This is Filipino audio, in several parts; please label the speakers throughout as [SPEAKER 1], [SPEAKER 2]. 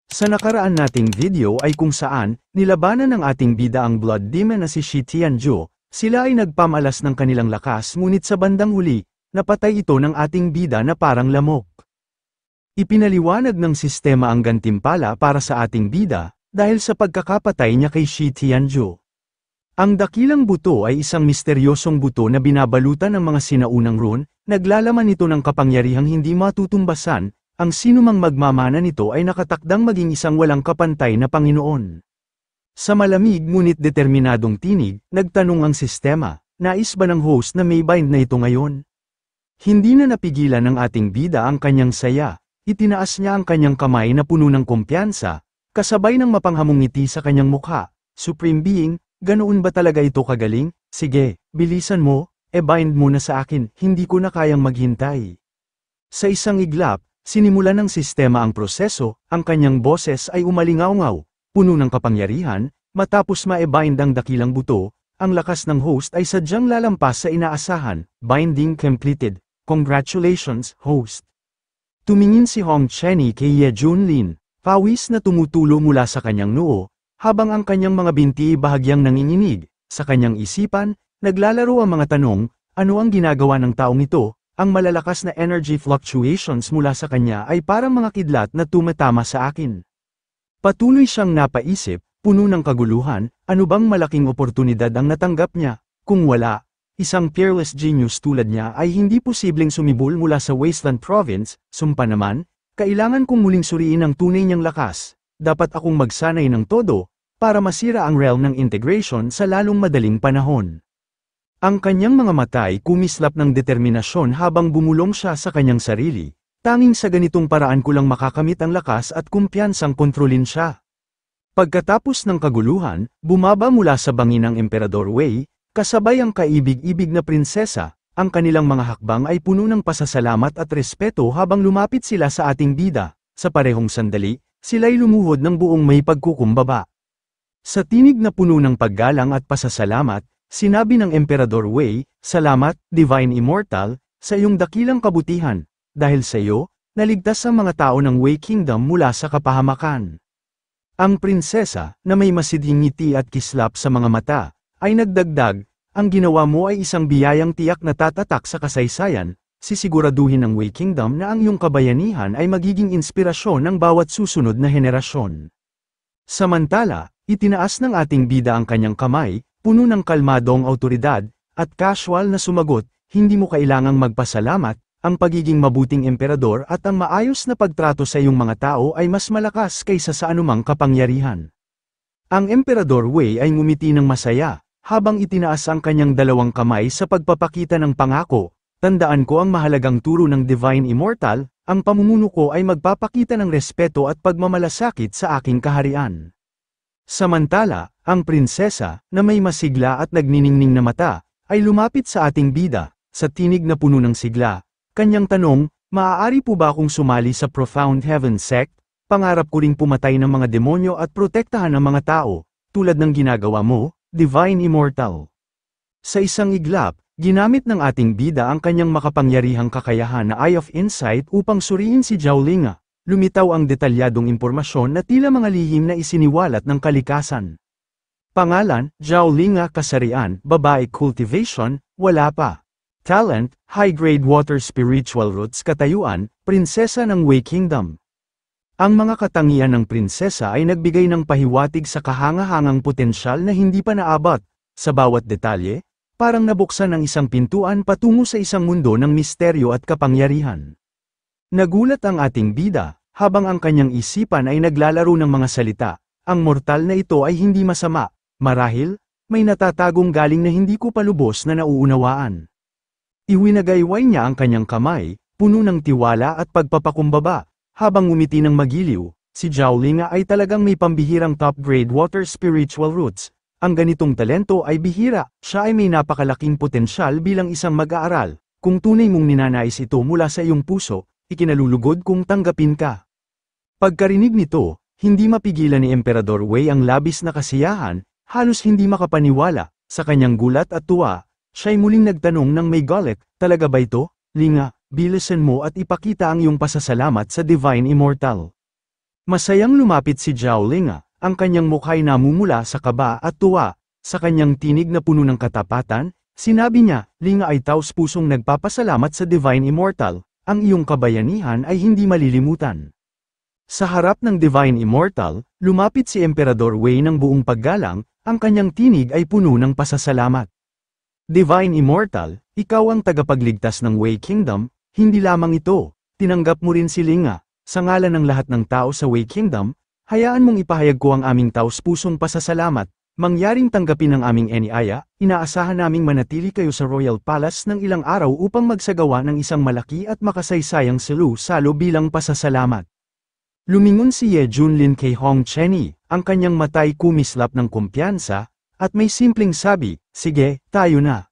[SPEAKER 1] Sa nakaraan nating video ay kung saan, nilabanan ng ating bida ang Blood Demon na si Shi Tianzhu, sila ay nagpamalas ng kanilang lakas ngunit sa bandang huli, napatay ito ng ating bida na parang lamok. Ipinaliwanag ng sistema ang gantimpala para sa ating bida, dahil sa pagkakapatay niya kay Shi Tianzhu. Ang dakilang buto ay isang misteryosong buto na binabalutan ng mga sinaunang rune, naglalaman ito ng kapangyarihang hindi matutumbasan. Ang sinumang magmamana nito ay nakatakdang maging isang walang kapantay na Panginoon. Sa malamig ngunit determinadong tinig, nagtanong ang sistema, nais ba ng host na may bind na ito ngayon? Hindi na napigilan ng ating bida ang kanyang saya, itinaas niya ang kanyang kamay na puno ng kumpiyansa, kasabay ng mapanghamong ngiti sa kanyang mukha. Supreme Being, ganoon ba talaga ito kagaling? Sige, bilisan mo, bind mo na sa akin, hindi ko na kayang maghintay. Sa isang iglap, sinimulan ng sistema ang proseso, ang kanyang boses ay umalingaw-ngaw, puno ng kapangyarihan, matapos ma-bind ang dakilang buto, ang lakas ng host ay sadyang lalampas sa inaasahan, binding completed, congratulations, host. Tumingin si Hong Chenny kay Ye Junlin, pawis na tumutulo mula sa kanyang noo, habang ang kanyang mga binti bahagyang nanginginig, sa kanyang isipan, naglalaro ang mga tanong, ano ang ginagawa ng taong ito? Ang malalakas na energy fluctuations mula sa kanya ay parang mga kidlat na tumatama sa akin. Patuloy siyang napaisip, puno ng kaguluhan, ano bang malaking oportunidad ang natanggap niya? Kung wala, isang fearless genius tulad niya ay hindi posibleng sumibol mula sa Wasteland Province, sumpa naman, kailangan kong muling suriin ang tunay niyang lakas. Dapat akong magsanay ng todo, para masira ang realm ng integration sa lalong madaling panahon. Ang kanyang mga mata ay kumislap ng determinasyon habang bumulong siya sa kanyang sarili. Tanging sa ganitong paraan ko lang makakamit ang lakas at kumpiyansang kontrolin siya. Pagkatapos ng kaguluhan, bumaba mula sa bangin ng Emperador Wei, kasabay ang kaibig-ibig na prinsesa, ang kanilang mga hakbang ay puno ng pasasalamat at respeto habang lumapit sila sa ating bida. Sa parehong sandali, sila'y lumuhod ng buong may pagkukumbaba. Sa tinig na puno ng paggalang at pasasalamat, sinabi ng Emperador Wei, salamat, Divine Immortal, sa iyong dakilang kabutihan, dahil sa iyo, naligtas ang mga tao ng Wei Kingdom mula sa kapahamakan. Ang prinsesa, na may masidhing ngiti at kislap sa mga mata, ay nagdagdag, ang ginawa mo ay isang biyayang tiyak na tatatak sa kasaysayan, sisiguraduhin ng Wei Kingdom na ang iyong kabayanihan ay magiging inspirasyon ng bawat susunod na henerasyon. Samantala, itinaas ng ating bida ang kanyang kamay, puno ng kalmadong awtoridad, at casual na sumagot, hindi mo kailangang magpasalamat, ang pagiging mabuting emperador at ang maayos na pagtrato sa iyong mga tao ay mas malakas kaysa sa anumang kapangyarihan. Ang Emperador Wei ay ngumiti ng masaya, habang itinaas ang kanyang dalawang kamay sa pagpapakita ng pangako, tandaan ko ang mahalagang turo ng Divine Immortal, ang pamumuno ko ay magpapakita ng respeto at pagmamalasakit sa aking kaharian. Samantala, ang prinsesa, na may masigla at nagniningning na mata, ay lumapit sa ating bida, sa tinig na puno ng sigla. Kanyang tanong, maaari po ba akong sumali sa Profound Heaven Sect? Pangarap ko ring pumatay ng mga demonyo at protektahan ang mga tao, tulad ng ginagawa mo, Divine Immortal. Sa isang iglap, ginamit ng ating bida ang kanyang makapangyarihang kakayahan na Eye of Insight upang suriin si Zhao Linga. Lumitaw ang detalyadong impormasyon na tila mga lihim na isiniwalat ng kalikasan. Pangalan, Zhao Linga Kasarian, Babae Cultivation, wala pa. Talent, High-Grade Water Spiritual Roots Katayuan, Prinsesa ng Wei Kingdom. Ang mga katangian ng prinsesa ay nagbigay ng pahiwatig sa kahangahangang potensyal na hindi pa naabot. Sa bawat detalye, parang nabuksan ng isang pintuan patungo sa isang mundo ng misteryo at kapangyarihan. Nagulat ang ating bida, habang ang kanyang isipan ay naglalaro ng mga salita, ang mortal na ito ay hindi masama, marahil, may natatagong galing na hindi ko palubos na nauunawaan. Iwinagayway niya ang kanyang kamay, puno ng tiwala at pagpapakumbaba, habang ngumiti ng magiliw, si Zhao Linga ay talagang may pambihirang top-grade water spiritual roots. Ang ganitong talento ay bihira, siya ay may napakalaking potensyal bilang isang mag-aaral, kung tunay mong ninanais ito mula sa iyong puso, ikinalulugod kung tanggapin ka. Pagkarinig nito, hindi mapigilan ni Emperador Wei ang labis na kasiyahan, halos hindi makapaniwala, sa kanyang gulat at tuwa, siya'y muling nagtanong ng may galit, talaga ba ito, Linga, bilisan mo at ipakita ang iyong pasasalamat sa Divine Immortal. Masayang lumapit si Zhao Linga, ang kanyang mukha'y namumula sa kaba at tuwa. Sa kanyang tinig na puno ng katapatan, sinabi niya, Linga ay taos-pusong nagpapasalamat sa Divine Immortal, ang iyong kabayanihan ay hindi malilimutan. Sa harap ng Divine Immortal, lumapit si Emperador Wei ng buong paggalang, ang kanyang tinig ay puno ng pasasalamat. Divine Immortal, ikaw ang tagapagligtas ng Wei Kingdom, hindi lamang ito, tinanggap mo rin si Linga. Sa ngalan ng lahat ng tao sa Wei Kingdom, hayaan mong ipahayag ko ang aming taos-pusong pasasalamat, mangyaring tanggapin ang aming eniaya, inaasahan naming manatili kayo sa Royal Palace ng ilang araw upang magsagawa ng isang malaki at makasaysayang salo bilang pasasalamat. Lumingon si Ye Junlin kay Hong Chenny, ang kanyang mata'y kumislap ng kumpiyansa, at may simpleng sabi, sige, tayo na.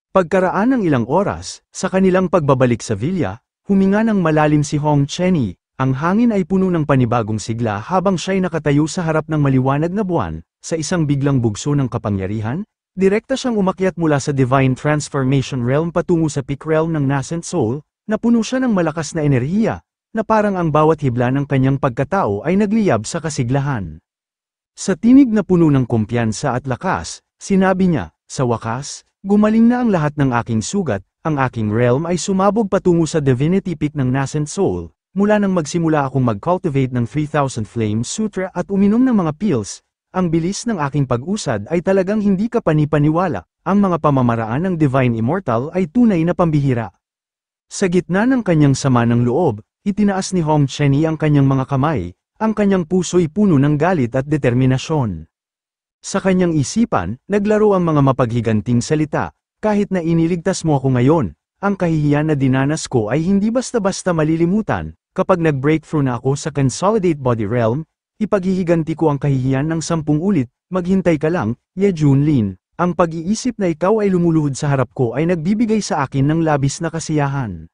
[SPEAKER 1] Pagkaraan ng ilang oras, sa kanilang pagbabalik sa villa, huminga ng malalim si Hong Chenny. Ang hangin ay puno ng panibagong sigla habang siya'y nakatayo sa harap ng maliwanag na buwan, sa isang biglang bugso ng kapangyarihan, direkta siyang umakyat mula sa Divine Transformation Realm patungo sa Peak Realm ng Nascent Soul, na puno siya ng malakas na enerhiya, na parang ang bawat hibla ng kanyang pagkatao ay nagliyab sa kasiglahan. Sa tinig na puno ng kumpiyansa at lakas, sinabi niya, sa wakas, gumaling na ang lahat ng aking sugat, ang aking realm ay sumabog patungo sa Divinity Peak ng Nascent Soul. Mula nang magsimula akong mag-cultivate ng 3,000 Flame Sutra at uminom ng mga pills, ang bilis ng aking pag-usad ay talagang hindi kapani-paniwala, ang mga pamamaraan ng Divine Immortal ay tunay na pambihira. Sa gitna ng kanyang sama ng loob, itinaas ni Hong Chenny ang kanyang mga kamay, ang kanyang puso'y puno ng galit at determinasyon. Sa kanyang isipan, naglaro ang mga mapaghiganting salita, kahit na iniligtas mo ako ngayon, ang kahihiyan na dinanas ko ay hindi basta-basta malilimutan. Kapag nag-breakthrough na ako sa Consolidate Body Realm, ipaghihiganti ko ang kahihiyan ng 10 ulit, maghintay ka lang, Ye Junlin. Ang pag-iisip na ikaw ay lumuluhod sa harap ko ay nagbibigay sa akin ng labis na kasiyahan.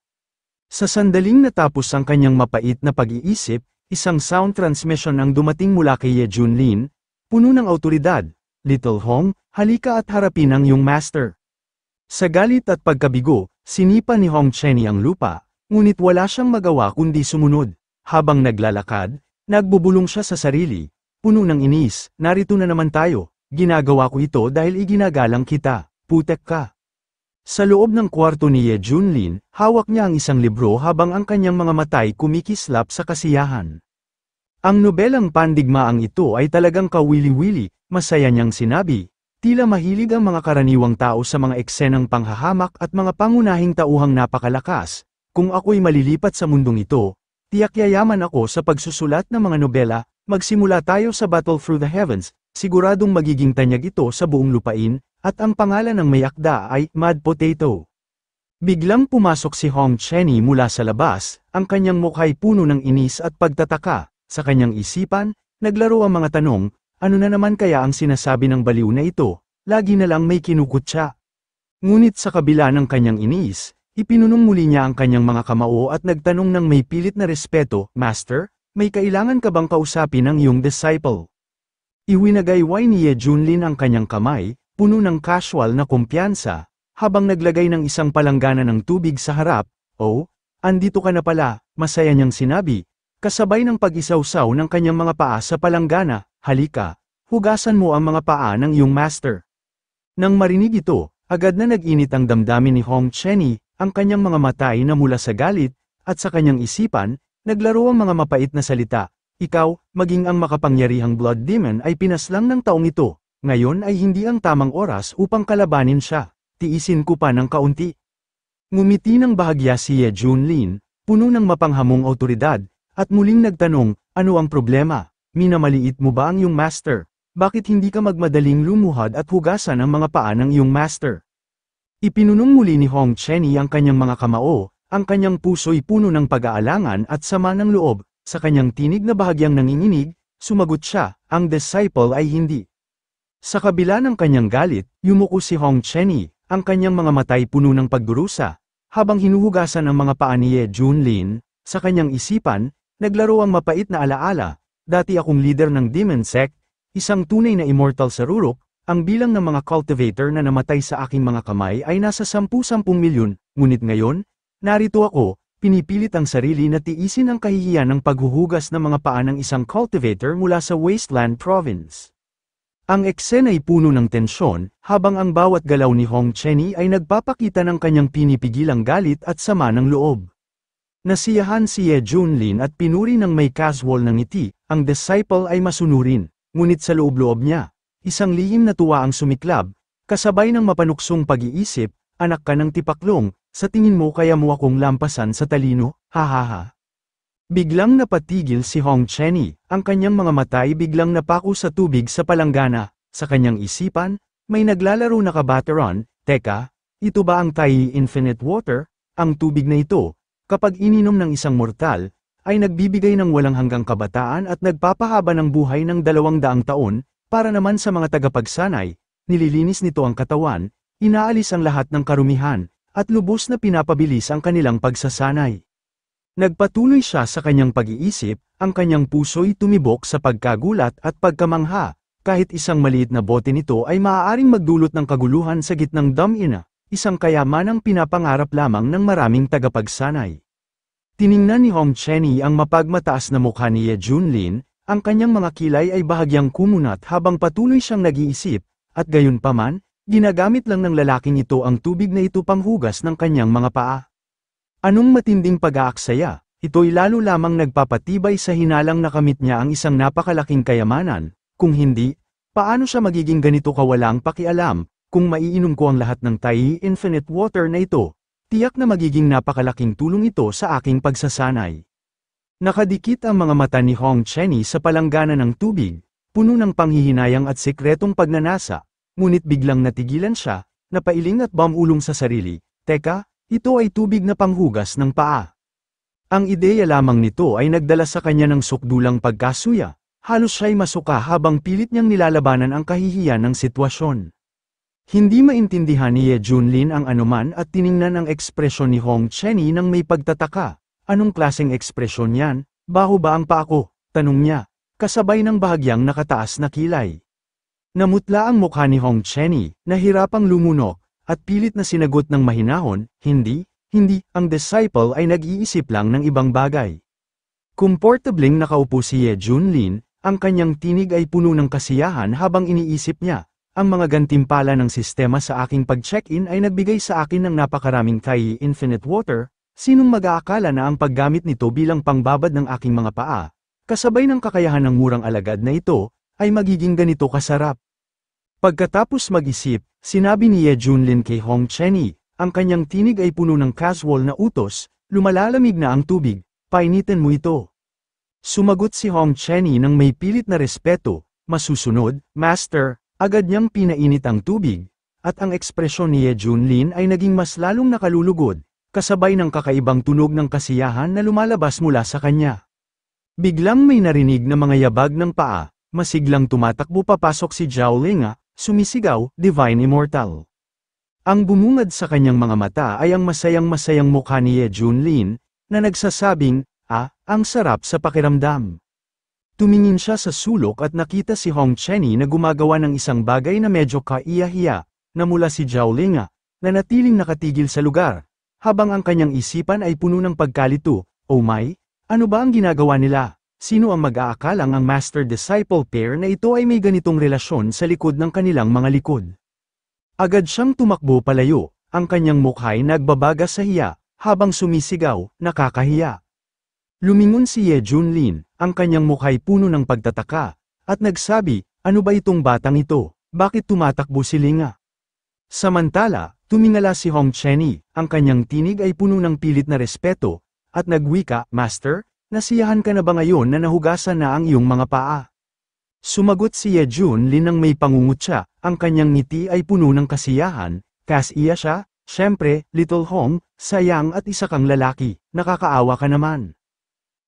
[SPEAKER 1] Sa sandaling natapos ang kanyang mapait na pag-iisip, isang sound transmission ang dumating mula kay Ye Junlin, puno ng autoridad. Little Hong, halika at harapin ang iyong master. Sa galit at pagkabigo, sinipa ni Hong Chenny ang lupa. Ngunit wala siyang magawa kundi sumunod. Habang naglalakad, nagbubulong siya sa sarili. Puno ng inis, narito na naman tayo. Ginagawa ko ito dahil iginagalang kita. Putek ka. Sa loob ng kwarto ni Ye Junlin, hawak niya ang isang libro habang ang kanyang mga matay kumikislap sa kasiyahan. Ang nobelang pandigmaang ito ay talagang kawili-wili, masaya niyang sinabi. Tila mahilig ang mga karaniwang tao sa mga eksenang panghahamak at mga pangunahing tauhang napakalakas. Kung ako'y malilipat sa mundong ito, tiyak yayaman ako sa pagsusulat ng mga nobela, magsimula tayo sa Battle Through the Heavens, siguradong magiging tanyag ito sa buong lupain, at ang pangalan ng may akda ay Mad Potato. Biglang pumasok si Hong Chenny mula sa labas, ang kanyang mukha'y puno ng inis at pagtataka, sa kanyang isipan, naglaro ang mga tanong, ano na naman kaya ang sinasabi ng baliw na ito, lagi na lang may kinukutya. Ngunit sa kabila ng kanyang inis, ipinunong muli niya ang kanyang mga kamao at nagtanong ng may pilit na respeto, Master, may kailangan ka bang kausapin ang iyong disciple? Iwinagayway ni Ye Junlin ang kanyang kamay, puno ng casual na kumpiyansa, habang naglagay ng isang palanggana ng tubig sa harap. Oh, andito ka na pala, masaya niyang sinabi, kasabay ng pag-isawsaw ng kanyang mga paa sa palanggana, halika, hugasan mo ang mga paa ng iyong master. Nang marinig ito, agad na nag-init ang damdamin ni Hong Chenny. Ang kanyang mga mata ay namula sa galit, at sa kanyang isipan, naglaro ang mga mapait na salita. Ikaw, maging ang makapangyarihang Blood Demon ay pinaslang ng taong ito. Ngayon ay hindi ang tamang oras upang kalabanin siya. Tiisin ko pa ng kaunti. Ngumiti ng bahagya si Ye Junlin, puno ng mapanghamong autoridad, at muling nagtanong, ano ang problema? Minamaliit mo ba ang iyong master? Bakit hindi ka magmadaling lumuhad at hugasan ang mga paa ng iyong master? Ipinunong muli ni Hong Chenny ang kanyang mga kamao, ang kanyang puso'y puno ng pag-aalangan at sama ng loob, sa kanyang tinig na bahagyang nanginginig, sumagot siya, ang disciple ay hindi. Sa kabila ng kanyang galit, yumuko si Hong Chenny, ang kanyang mga matay puno ng pagdurusa, habang hinuhugasan ang mga paa ni Ye Junlin, sa kanyang isipan, naglaro ang mapait na alaala, dati akong leader ng Demon Sect, isang tunay na immortal sa Rurok. Ang bilang ng mga cultivator na namatay sa aking mga kamay ay nasa 10-10 milyon, ngunit ngayon, narito ako, pinipilit ang sarili na tiisin ang kahihiyan ng paghuhugas ng mga paa ng isang cultivator mula sa Wasteland Province. Ang eksena ay puno ng tensyon, habang ang bawat galaw ni Hong Chenny ay nagpapakita ng kanyang pinipigilang galit at sama ng loob. Nasiyahan si Ye Junlin at pinuri ng may casual ng ngiti, ang disciple ay masunurin, ngunit sa loob-loob niya, isang lihim na tuwa ang sumiklab, kasabay ng mapanuksong pag-iisip, anak ka ng tipaklong, sa tingin mo kaya mo akong lampasan sa talino, hahaha. Biglang napatigil si Hong Chenny, ang kanyang mga mata ay biglang napako sa tubig sa palanggana, sa kanyang isipan, may naglalaro na kabateran, teka, ito ba ang Tai Infinite Water, ang tubig na ito, kapag ininom ng isang mortal, ay nagbibigay ng walang hanggang kabataan at nagpapahaba ng buhay ng 200 taon, para naman sa mga tagapagsanay, nililinis nito ang katawan, inaalis ang lahat ng karumihan, at lubos na pinapabilis ang kanilang pagsasanay. Nagpatuloy siya sa kanyang pag-iisip, ang kanyang puso'y tumibok sa pagkagulat at pagkamangha, kahit isang maliit na bote nito ay maaaring magdulot ng kaguluhan sa gitnang damina, isang kayamanang pinapangarap lamang ng maraming tagapagsanay. Tiningnan ni Hong Chenny ang mapagmataas na mukha ni Ye Junlin, ang kanyang mga kilay ay bahagyang kumunat habang patuloy siyang nag-iisip, at gayunpaman, ginagamit lang ng lalaking ito ang tubig na ito panghugas ng kanyang mga paa. Anong matinding pag-aaksaya, ito'y lalo lamang nagpapatibay sa hinalang nakamit niya ang isang napakalaking kayamanan, kung hindi, paano siya magiging ganito kawalang pakialam, kung maiinom ko ang lahat ng Tai Infinite Water na ito, tiyak na magiging napakalaking tulong ito sa aking pagsasanay. Nakadikit ang mga mata ni Hong Chenny sa palanggana ng tubig, puno ng panghihinayang at sikretong pagnanasa, ngunit biglang natigilan siya, napailing at bumulong sa sarili, teka, ito ay tubig na panghugas ng paa. Ang ideya lamang nito ay nagdala sa kanya ng sukdulang pagkasuya, halos siya'y masuka habang pilit niyang nilalabanan ang kahihiyan ng sitwasyon. Hindi maintindihan ni Ye Junlin ang anuman at tiningnan ang ekspresyon ni Hong Chenny nang may pagtataka. Anong klaseng ekspresyon yan? Baho ba ang paa ko? Tanong niya, kasabay ng bahagyang nakataas na kilay. Namutla ang mukha ni Hong Chenny, nahirapang lumunok, at pilit na sinagot ng mahinahon, hindi, ang disciple ay nag-iisip lang ng ibang bagay. Komportabling nakaupo si Ye Junlin, ang kanyang tinig ay puno ng kasiyahan habang iniisip niya, ang mga gantimpala ng sistema sa aking pag-check-in ay nagbigay sa akin ng napakaraming Tai Infinite Water, sinong mag-aakala na ang paggamit nito bilang pangbabad ng aking mga paa, kasabay ng kakayahan ng murang alagad na ito, ay magiging ganito kasarap. Pagkatapos mag-isip, sinabi ni Ye Junlin kay Hong Chenny, ang kanyang tinig ay puno ng casual na utos, lumalalamig na ang tubig, painitin mo ito. Sumagot si Hong Chenny ng may pilit na respeto, masusunod, Master, agad niyang pinainit ang tubig, at ang ekspresyon ni Ye Junlin ay naging mas lalong nakalulugod, kasabay ng kakaibang tunog ng kasiyahan na lumalabas mula sa kanya. Biglang may narinig na mga yabag ng paa, masiglang tumatakbo papasok si Zhao Linga, sumisigaw, Divine Immortal. Ang bumungad sa kanyang mga mata ay ang masayang-masayang mukha ni Ye Junlin, na nagsasabing, ang sarap sa pakiramdam. Tumingin siya sa sulok at nakita si Hong Chenny na gumagawa ng isang bagay na medyo kaiya-hiya, na mula si Zhao Linga, na natiling nakatigil sa lugar, habang ang kanyang isipan ay puno ng pagkalito, oh my, ano ba ang ginagawa nila? Sino ang mag-aakalang ang master-disciple pair na ito ay may ganitong relasyon sa likod ng kanilang mga likod? Agad siyang tumakbo palayo, ang kanyang mukha'y nagbabaga sa hiya, habang sumisigaw, nakakahiya. Lumingon si Ye Junlin, ang kanyang mukha'y puno ng pagtataka, at nagsabi, ano ba itong batang ito, bakit tumatakbo si Linga? Samantala, tumingala si Hong Chenny, ang kanyang tinig ay puno ng pilit na respeto, at nagwika, Master, nasiyahan ka na ba ngayon na nahugasan na ang iyong mga paa? Sumagot si Ye Junlin nang may pangungutya, ang kanyang ngiti ay puno ng kasiyahan, kas-iya siya, syempre, Little Hong, sayang at isa kang lalaki, nakakaawa ka naman.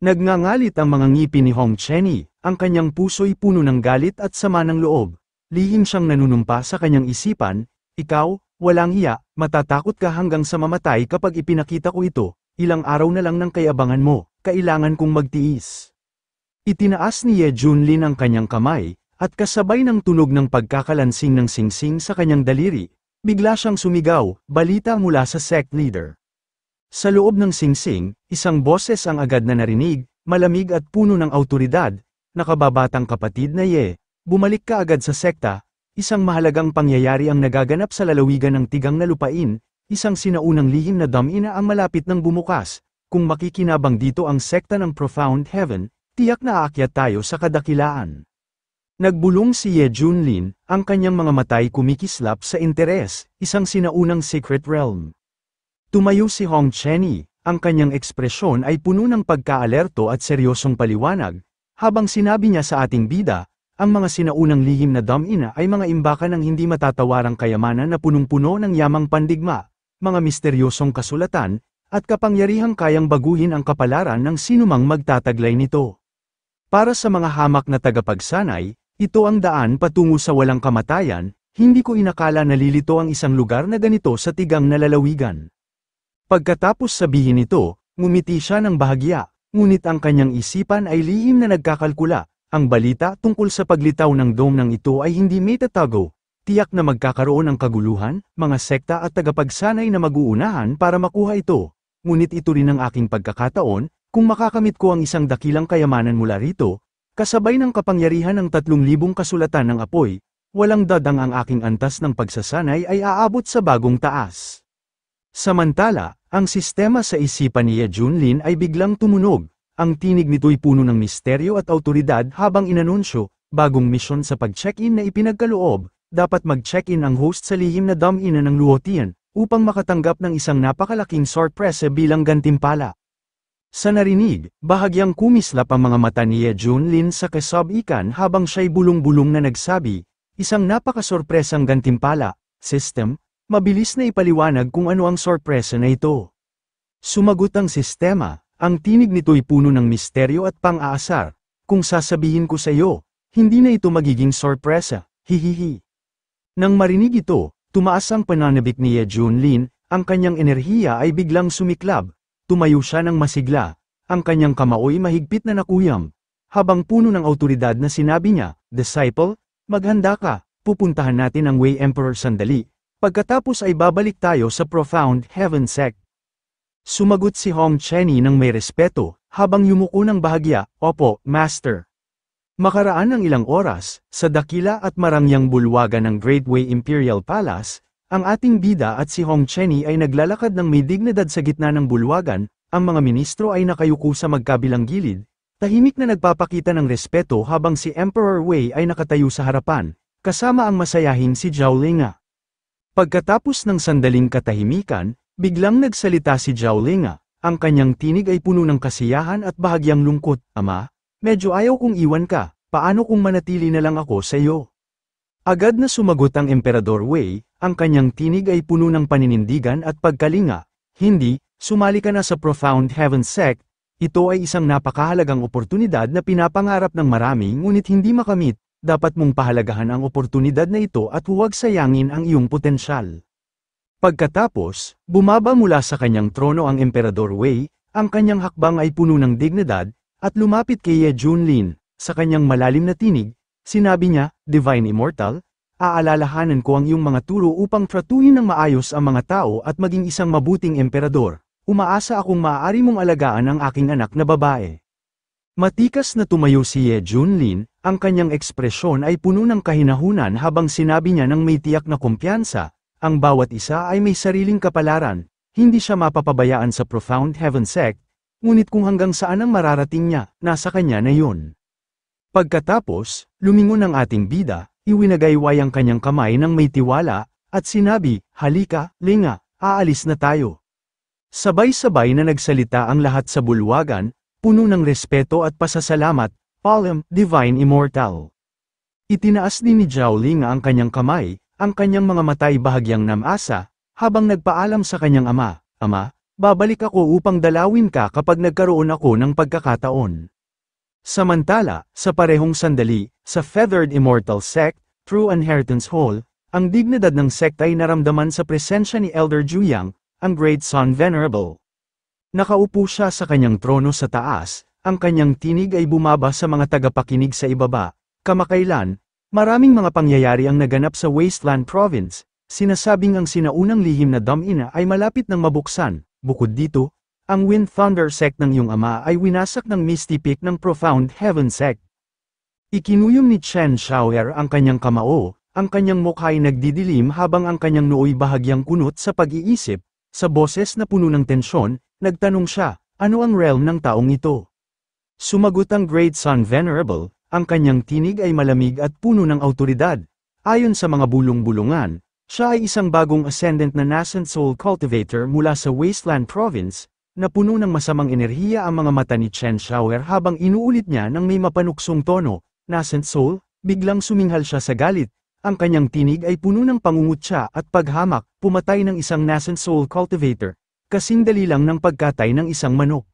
[SPEAKER 1] Nagngangalit ang mga ngipin ni Hong Chenny, ang kanyang puso'y puno ng galit at sama ng loob. Lihim siyang nanunumpa sa kanyang isipan, ikaw, walang hiya, matatakot ka hanggang sa mamatay kapag ipinakita ko ito, ilang araw na lang ng kayabangan mo. Kailangan kong magtiis. Itinaas ni Ye Junlin ang kanyang kamay, at kasabay ng tunog ng pagkakalansing ng singsing sa kanyang daliri, bigla siyang sumigaw, balita mula sa sect leader. Sa loob ng singsing, isang boses ang agad na narinig, malamig at puno ng awtoridad, nakababatang kapatid na Ye, bumalik ka agad sa sekta, isang mahalagang pangyayari ang nagaganap sa lalawigan ng tigang na lupain, isang sinaunang lihim na damina ang malapit ng bumukas, kung makikinabang dito ang sekta ng Profound Heaven, tiyak na aakyat tayo sa kadakilaan. Nagbulong si Ye Junlin, ang kanyang mga matay kumikislap sa interes, isang sinaunang secret realm. Tumayo si Hong Chenny, ang kanyang ekspresyon ay puno ng pagkaalerto at seryosong paliwanag, habang sinabi niya sa ating bida, ang mga sinaunang lihim na damina ay mga imbakan ng hindi matatawarang kayamanan na punong-puno ng yamang pandigma, mga misteryosong kasulatan, at kapangyarihang kayang baguhin ang kapalaran ng sinumang magtataglay nito. Para sa mga hamak na tagapagsanay, ito ang daan patungo sa walang kamatayan, hindi ko inakala na lilito ang isang lugar na ganito sa tigang na lalawigan. Pagkatapos sabihin ito, ngumiti siya ng bahagya, ngunit ang kanyang isipan ay lihim na nagkakalkula, ang balita tungkol sa paglitaw ng dome ng ito ay hindi may tatago, tiyak na magkakaroon ng kaguluhan, mga sekta at tagapagsanay na mag-uunahan para makuha ito, ngunit ito rin ang aking pagkakataon, kung makakamit ko ang isang dakilang kayamanan mula rito, kasabay ng kapangyarihan ng 3,000 kasulatan ng apoy, walang dadang ang aking antas ng pagsasanay ay aabot sa bagong taas. Samantala, ang sistema sa isipan ni Ye Junlin ay biglang tumunog, ang tinig nito'y puno ng misteryo at awtoridad habang inanunsyo, bagong misyon sa pag-check-in na ipinagkaloob, dapat mag-check-in ang host sa lihim na damina ng Luotian, upang makatanggap ng isang napakalaking sorpresa bilang gantimpala. Sa narinig, bahagyang kumislap ang mga mata ni Ye Junlin sa kasabikan habang siya'y bulong-bulong na nagsabi, isang napakasorpresang gantimpala, system, mabilis na ipaliwanag kung ano ang sorpresa na ito. Sumagot ang sistema, ang tinig nito'y puno ng misteryo at pang-aasar, kung sasabihin ko sa iyo, hindi na ito magiging sorpresa, hihihi. Nang marinig ito, tumaas ang pananabik ni Ye Junlin, ang kanyang enerhiya ay biglang sumiklab, tumayo siya ng masigla, ang kanyang kamaoy mahigpit na nakuyam, habang puno ng awtoridad na sinabi niya, Disciple, maghanda ka, pupuntahan natin ang Wei Emperor sandali. Pagkatapos ay babalik tayo sa Profound Heaven sect. Sumagot si Hong Chenny ng may respeto, habang yumuko ng bahagya, Opo, Master. Makaraan ng ilang oras, sa dakila at marangyang bulwagan ng Great Wei Imperial Palace, ang ating bida at si Hong Chenny ay naglalakad ng may dignidad sa gitna ng bulwagan, ang mga ministro ay nakayuko sa magkabilang gilid, tahimik na nagpapakita ng respeto habang si Emperor Wei ay nakatayo sa harapan, kasama ang masayahing si Zhao Linga. Pagkatapos ng sandaling katahimikan, biglang nagsalita si Zhao Linga, ang kanyang tinig ay puno ng kasiyahan at bahagyang lungkot, Ama, medyo ayaw kong iwan ka, paano kung manatili na lang ako sa iyo? Agad na sumagot ang Emperador Wei, ang kanyang tinig ay puno ng paninindigan at pagkalinga, hindi, sumali ka na sa Profound Heaven sect, ito ay isang napakahalagang oportunidad na pinapangarap ng marami ngunit hindi makamit. Dapat mong pahalagahan ang oportunidad na ito at huwag sayangin ang iyong potensyal. Pagkatapos, bumaba mula sa kanyang trono ang Emperador Wei, ang kanyang hakbang ay puno ng dignidad, at lumapit kay Ye Junlin, sa kanyang malalim na tinig, sinabi niya, Divine Immortal, aalalahanan ko ang iyong mga turo upang tratuhin ng maayos ang mga tao at maging isang mabuting emperador, umaasa akong maaari mong alagaan ang aking anak na babae. Matikas na tumayo si Ye Junlin, ang kanyang ekspresyon ay puno ng kahinahunan habang sinabi niya ng may tiyak na kumpiyansa, ang bawat isa ay may sariling kapalaran, hindi siya mapapabayaan sa Profound Heaven sect, ngunit kung hanggang saan ang mararating niya, nasa kanya na yun. Pagkatapos, lumingon ang ating bida, iwinagayway ang kanyang kamay ng may tiwala, at sinabi, halika, Linga, aalis na tayo. Sabay-sabay na nagsalita ang lahat sa bulwagan, puno ng respeto at pasasalamat, Palem, Divine Immortal. Itinaas din ni Zhao Linga ang kanyang kamay, ang kanyang mga matay bahagyang namasa, habang nagpaalam sa kanyang ama, Ama, babalik ako upang dalawin ka kapag nagkaroon ako ng pagkakataon. Samantala, sa parehong sandali, sa Feathered Immortal Sect, True Inheritance Hall, ang dignidad ng sekta ay naramdaman sa presensya ni Elder Juyang, ang Great Sun Venerable. Nakaupo siya sa kanyang trono sa taas, ang kanyang tinig ay bumaba sa mga tagapakinig sa ibaba. Kamakailan, maraming mga pangyayari ang naganap sa Wasteland Province, sinasabing ang sinaunang lihim na damina ay malapit ng mabuksan, Bukod dito, ang Wind Thunder sect ng iyong ama ay winasak ng Misty Peak ng Profound Heaven sect. Ikinuyom ni Chen Xiaoer ang kanyang kamao, ang kanyang mukha ay nagdidilim habang ang kanyang nooy bahagyang kunot sa pag-iisip, sa boses na puno ng tensyon, nagtanong siya, ano ang realm ng taong ito? Sumagot ang Great Sun Venerable, ang kanyang tinig ay malamig at puno ng awtoridad. Ayon sa mga bulong-bulungan, siya ay isang bagong ascendant na nascent soul cultivator mula sa Wasteland Province, na puno ng masamang enerhiya ang mga mata ni Chen Xiaoer habang inuulit niya ng may mapanuksong tono, nascent soul, biglang suminghal siya sa galit, ang kanyang tinig ay puno ng pangungutya at paghamak, pumatay ng isang nascent soul cultivator, kasing dali lang ng pagkatay ng isang manok.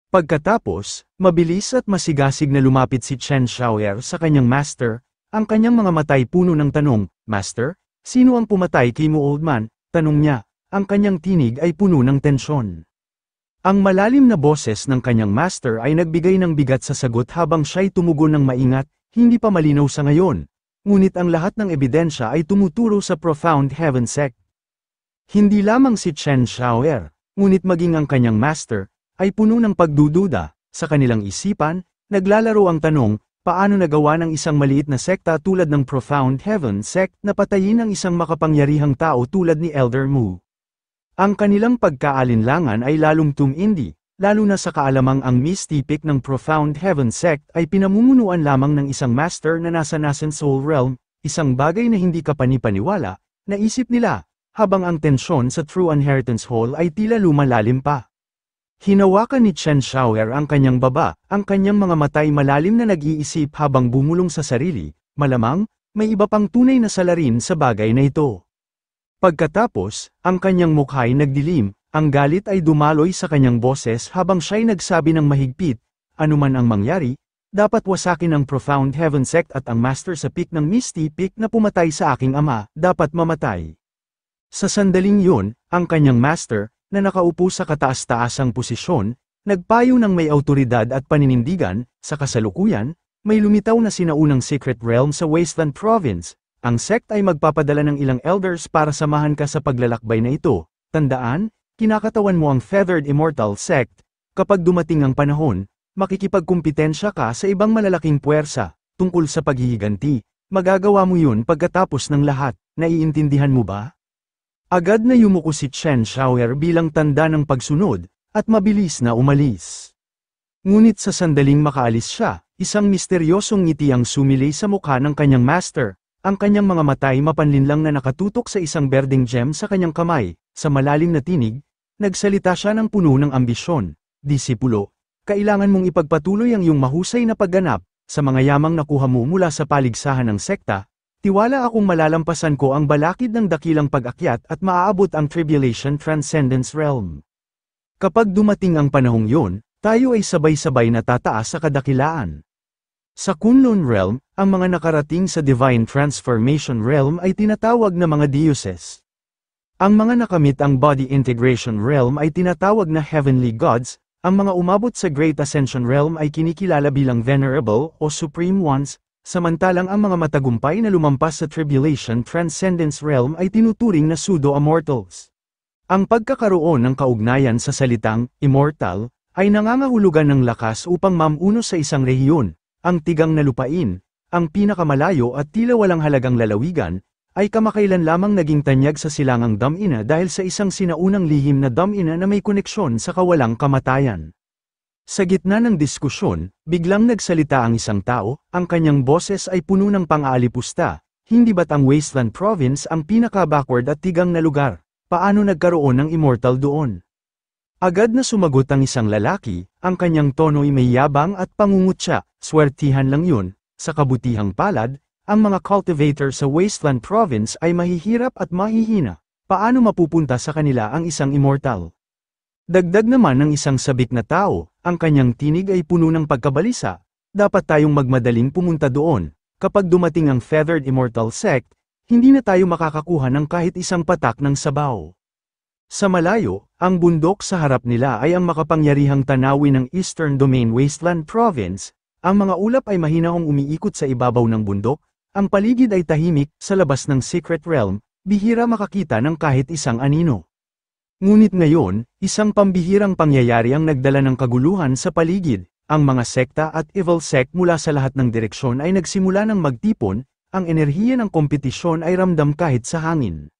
[SPEAKER 1] Pagkatapos, mabilis at masigasig na lumapit si Chen Xiaoer sa kanyang master, ang kanyang mga matay puno ng tanong, Master? Sino ang pumatay kay mo old man? Tanong niya, ang kanyang tinig ay puno ng tensyon. Ang malalim na boses ng kanyang master ay nagbigay ng bigat sa sagot habang siya'y tumugon ng maingat, hindi pa malinaw sa ngayon. Ngunit ang lahat ng ebidensya ay tumuturo sa Profound Heaven sect. Hindi lamang si Chen Xiaoer, ngunit maging ang kanyang master, ay puno ng pagdududa, sa kanilang isipan, naglalaro ang tanong, paano nagawa ng isang maliit na sekta tulad ng Profound Heaven sect na patayin ang isang makapangyarihang tao tulad ni Elder Mu? Ang kanilang pagkaalinlangan ay lalong tumindi, lalo na sa kaalamang ang Misty Peak ng Profound Heaven sect ay pinamumunuan lamang ng isang master na nasa nascent soul realm, isang bagay na hindi kapanipaniwala, naisip nila, habang ang tensyon sa True Inheritance Hall ay tila lumalalim pa. Hinawakan ni Chen Xiaoer ang kanyang baba, ang kanyang mga matay malalim na nag-iisip habang bumulong sa sarili, malamang, may iba pang tunay na salarin sa bagay na ito. Pagkatapos, ang kanyang mukha ay nagdilim, ang galit ay dumaloy sa kanyang boses habang siya'y nagsabi ng mahigpit, anuman ang mangyari, dapat wasakin ang Profound Heaven sect at ang master sa peak ng Misty Peak na pumatay sa aking ama, dapat mamatay. Sa sandaling yun, ang kanyang master, na nakaupo sa kataas-taasang posisyon, nagpayo ng may awtoridad at paninindigan, sa kasalukuyan, may lumitaw na sinaunang secret realm sa Wasteland Province. Ang sect ay magpapadala ng ilang elders para samahan ka sa paglalakbay na ito. Tandaan, kinakatawan mo ang Feathered Immortal sect. Kapag dumating ang panahon, makikipagkumpetensya ka sa ibang malalaking puwersa, tungkol sa paghihiganti. Magagawa mo yun pagkatapos ng lahat, naiintindihan mo ba? Agad na yumuko si Chen Xiaoer bilang tanda ng pagsunod, at mabilis na umalis. Ngunit sa sandaling makaalis siya, isang misteryosong ngiti ang sumilay sa mukha ng kanyang master, ang kanyang mga matay mapanlinlang na nakatutok sa isang berdeng gem sa kanyang kamay, sa malalim na tinig, nagsalita siya ng puno ng ambisyon, disipulo, kailangan mong ipagpatuloy ang iyong mahusay na pagganap, sa mga yamang nakuha mo mula sa paligsahan ng sekta, tiwala akong malalampasan ko ang balakid ng dakilang pag-akyat at maaabot ang Tribulation Transcendence Realm. Kapag dumating ang panahong yun, tayo ay sabay-sabay na tataas sa kadakilaan. Sa Kunlun Realm, ang mga nakarating sa Divine Transformation Realm ay tinatawag na mga dioses. Ang mga nakamit ang Body Integration Realm ay tinatawag na Heavenly Gods, ang mga umabot sa Great Ascension Realm ay kinikilala bilang Venerable o Supreme Ones, samantalang ang mga matagumpay na lumampas sa Tribulation Transcendence Realm ay tinuturing na Pseudo-Immortals. Ang pagkakaroon ng kaugnayan sa salitang immortal ay nangangahulugan ng lakas upang mamuno sa isang rehiyon, ang tigang na lupain, ang pinakamalayo at tila walang halagang lalawigan, ay kamakailan lamang naging tanyag sa silangang Damina dahil sa isang sinaunang lihim na Damina na may koneksyon sa kawalang kamatayan. Sa gitna ng diskusyon, biglang nagsalita ang isang tao, ang kanyang boses ay puno ng pang-aalipusta, hindi ba't ang Wasteland Province ang pinaka-backward at tigang na lugar? Paano nagkaroon ng immortal doon? Agad na sumagot ang isang lalaki, ang kanyang tono'y may yabang at pangungutya, swertihan lang yun, sa kabutihang palad, ang mga cultivator sa Wasteland Province ay mahihirap at mahihina, paano mapupunta sa kanila ang isang immortal? Dagdag naman ng isang sabik na tao, ang kanyang tinig ay puno ng pagkabalisa, dapat tayong magmadaling pumunta doon, kapag dumating ang Feathered Immortal sect, hindi na tayo makakakuha ng kahit isang patak ng sabaw. Sa malayo, ang bundok sa harap nila ay ang makapangyarihang tanawin ng Eastern Domain Wasteland Province, ang mga ulap ay mahinahong umiikot sa ibabaw ng bundok, ang paligid ay tahimik, sa labas ng Secret Realm, bihira makakita ng kahit isang anino. Ngunit ngayon, isang pambihirang pangyayari ang nagdala ng kaguluhan sa paligid. Ang mga sekta at evil sect mula sa lahat ng direksyon ay nagsimula ng magtipon, ang enerhiya ng kompetisyon ay ramdam kahit sa hangin.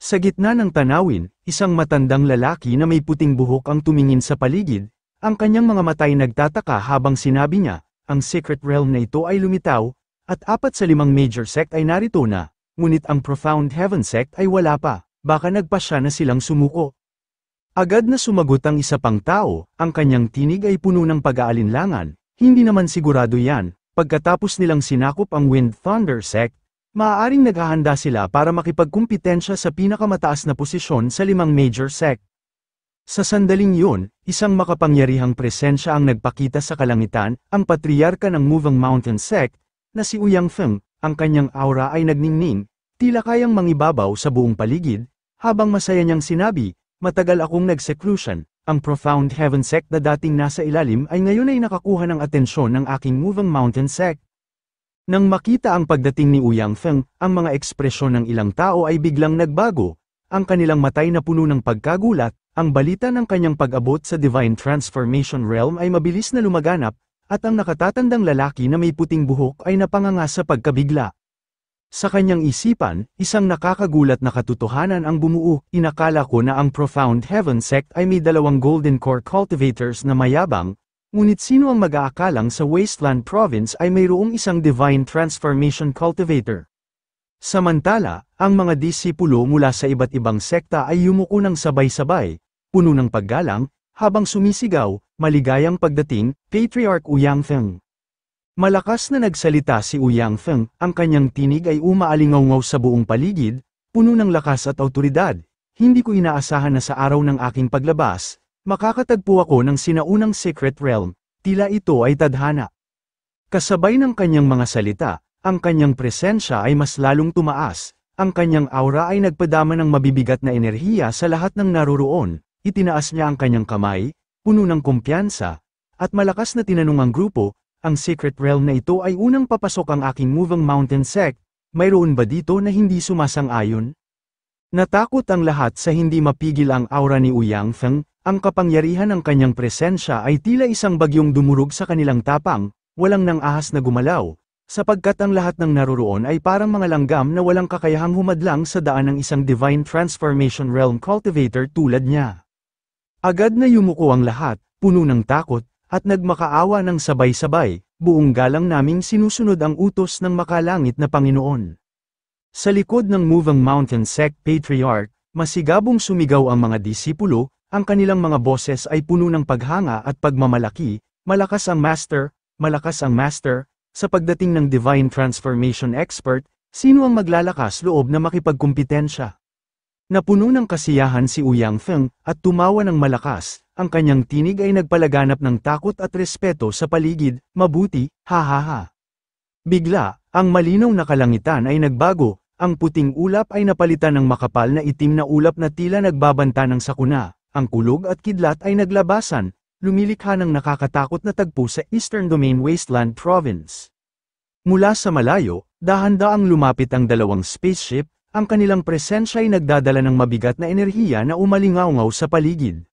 [SPEAKER 1] Sa gitna ng tanawin, isang matandang lalaki na may puting buhok ang tumingin sa paligid, ang kanyang mga mata ay nagtataka habang sinabi niya, ang secret realm na ito ay lumitaw, at 4 sa 5 major sect ay narito na, ngunit ang profound heaven sect ay wala pa, baka nagpasya na silang sumuko. Agad na sumagot ang isa pang tao, ang kanyang tinig ay puno ng pag-aalinlangan, hindi naman sigurado yan, pagkatapos nilang sinakop ang Wind Thunder sect, maaaring naghahanda sila para makipagkumpetensya sa pinakamataas na posisyon sa 5 major sect. Sa sandaling yun, isang makapangyarihang presensya ang nagpakita sa kalangitan, ang patriarka ng Moving Mountain sect, na si Ouyang Feng, ang kanyang aura ay nagningning, tila kayang mangibabaw sa buong paligid, habang masaya niyang sinabi, matagal akong nag-seclusion, ang Profound Heaven sect na dating nasa ilalim ay ngayon ay nakakuha ng atensyon ng aking Moving Mountain sect. Nang makita ang pagdating ni Ouyang Feng, ang mga ekspresyon ng ilang tao ay biglang nagbago, ang kanilang matay na puno ng pagkagulat, ang balita ng kanyang pag-abot sa Divine Transformation Realm ay mabilis na lumaganap, at ang nakatatandang lalaki na may puting buhok ay napanganga sa pagkabigla. Sa kanyang isipan, isang nakakagulat na katotohanan ang bumuo, inakala ko na ang Profound Heaven sect ay may 2 Golden Core Cultivators na mayabang, ngunit sino ang mag-aakalang sa Wasteland Province ay mayroong isang Divine Transformation Cultivator. Samantala, ang mga disipulo mula sa iba't ibang sekta ay yumuko ng sabay-sabay, puno ng paggalang, habang sumisigaw, maligayang pagdating, Patriarch Ouyang Feng. Malakas na nagsalita si Ouyang Feng, ang kanyang tinig ay umaalingaw-ngaw sa buong paligid, puno ng lakas at awtoridad. Hindi ko inaasahan na sa araw ng aking paglabas, makakatagpo ako ng sinaunang secret realm, tila ito ay tadhana. Kasabay ng kanyang mga salita, ang kanyang presensya ay mas lalong tumaas, ang kanyang aura ay nagpadama ng mabibigat na enerhiya sa lahat ng naroroon, itinaas niya ang kanyang kamay, puno ng kumpiyansa, at malakas na tinanong ang grupo, ang secret realm na ito ay unang papasok ang aking Moving Mountain sect, mayroon ba dito na hindi sumasang-ayon? Natakot ang lahat sa hindi mapigil ang aura ni Ouyang Feng, ang kapangyarihan ng kanyang presensya ay tila isang bagyong dumurog sa kanilang tapang, walang nang ahas na gumalaw, sapagkat ang lahat ng naroroon ay parang mga langgam na walang kakayahang humadlang sa daan ng isang Divine Transformation Realm Cultivator tulad niya. Agad na yumuko ang lahat, puno ng takot, at nagmakaawa ng sabay-sabay, buong galang naming sinusunod ang utos ng makalangit na Panginoon. Sa likod ng Moving Mountain sect Patriarch, masigabong sumigaw ang mga disipulo, ang kanilang mga boses ay puno ng paghanga at pagmamalaki, malakas ang Master, sa pagdating ng Divine Transformation Expert, sino ang maglalakas loob na makipagkumpetensya? Napuno ng kasiyahan si Ouyang Feng, at tumawa ng malakas, ang kanyang tinig ay nagpalaganap ng takot at respeto sa paligid, mabuti, ha ha ha. Bigla, ang malinaw na kalangitan ay nagbago, ang puting ulap ay napalitan ng makapal na itim na ulap na tila nagbabanta ng sakuna, ang kulog at kidlat ay naglabasan, lumilikha ng nakakatakot na tagpo sa Eastern Domain Wasteland Province. Mula sa malayo, dahan-daang lumapit ang 2 spaceship, ang kanilang presensya ay nagdadala ng mabigat na enerhiya na umalingaw-ngaw sa paligid.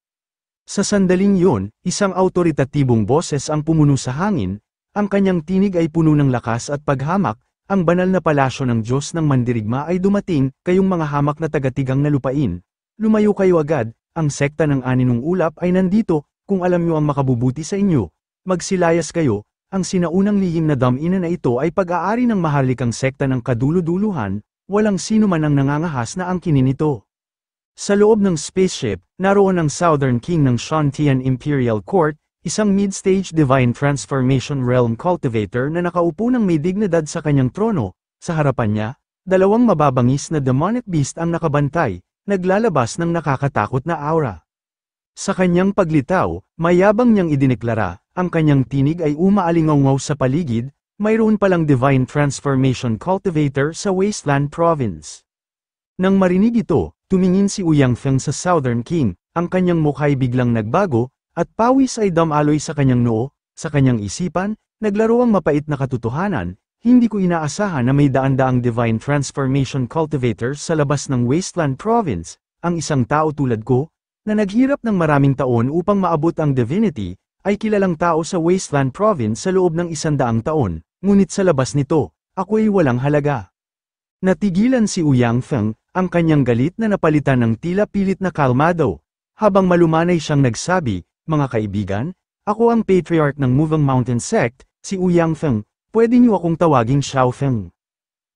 [SPEAKER 1] Sa sandaling yun, isang awtoritatibong boses ang pumuno sa hangin, ang kanyang tinig ay puno ng lakas at paghamak, ang banal na palasyo ng Diyos ng Mandirigma ay dumating, kayong mga hamak na tagatigang na lupain. Lumayo kayo agad, ang sekta ng aninong ulap ay nandito, kung alam nyo ang makabubuti sa inyo. Magsilayas kayo, ang sinaunang lihim na damina na ito ay pag-aari ng maharlikang sekta ng kaduluduluhan, walang sino man ang nangangahas na angkinin ito. Sa loob ng spaceship, naroon ang Southern King ng Shantian Imperial Court, isang mid-stage Divine Transformation Realm Cultivator na nakaupo ng may dignidad sa kanyang trono. Sa harapan niya, 2 mababangis na demonic beast ang nakabantay, naglalabas ng nakakatakot na aura. Sa kanyang paglitaw, mayabang niyang idineklara, ang kanyang tinig ay umaalingaw-ngaw sa paligid, mayroon palang Divine Transformation Cultivator sa Wasteland Province. Nang marinig ito, tumingin si Ouyang Feng sa Southern King, ang kanyang mukha'y biglang nagbago, at pawis ay damaloy sa kanyang noo, sa kanyang isipan, naglaro ang mapait na katotohanan, hindi ko inaasahan na may daan-daang Divine Transformation Cultivators sa labas ng Wasteland Province, ang isang tao tulad ko, na naghirap ng maraming taon upang maabot ang divinity, ay kilalang tao sa Wasteland Province sa loob ng 100 taon, ngunit sa labas nito, ako ay walang halaga. Natigilan si Ouyang Feng, ang kanyang galit na napalitan ng tila pilit na kalmado, habang malumanay siyang nagsabi, mga kaibigan, ako ang patriarch ng Moving Mountain Sect, si Ouyang Feng, pwede niyo akong tawaging Xiao Feng.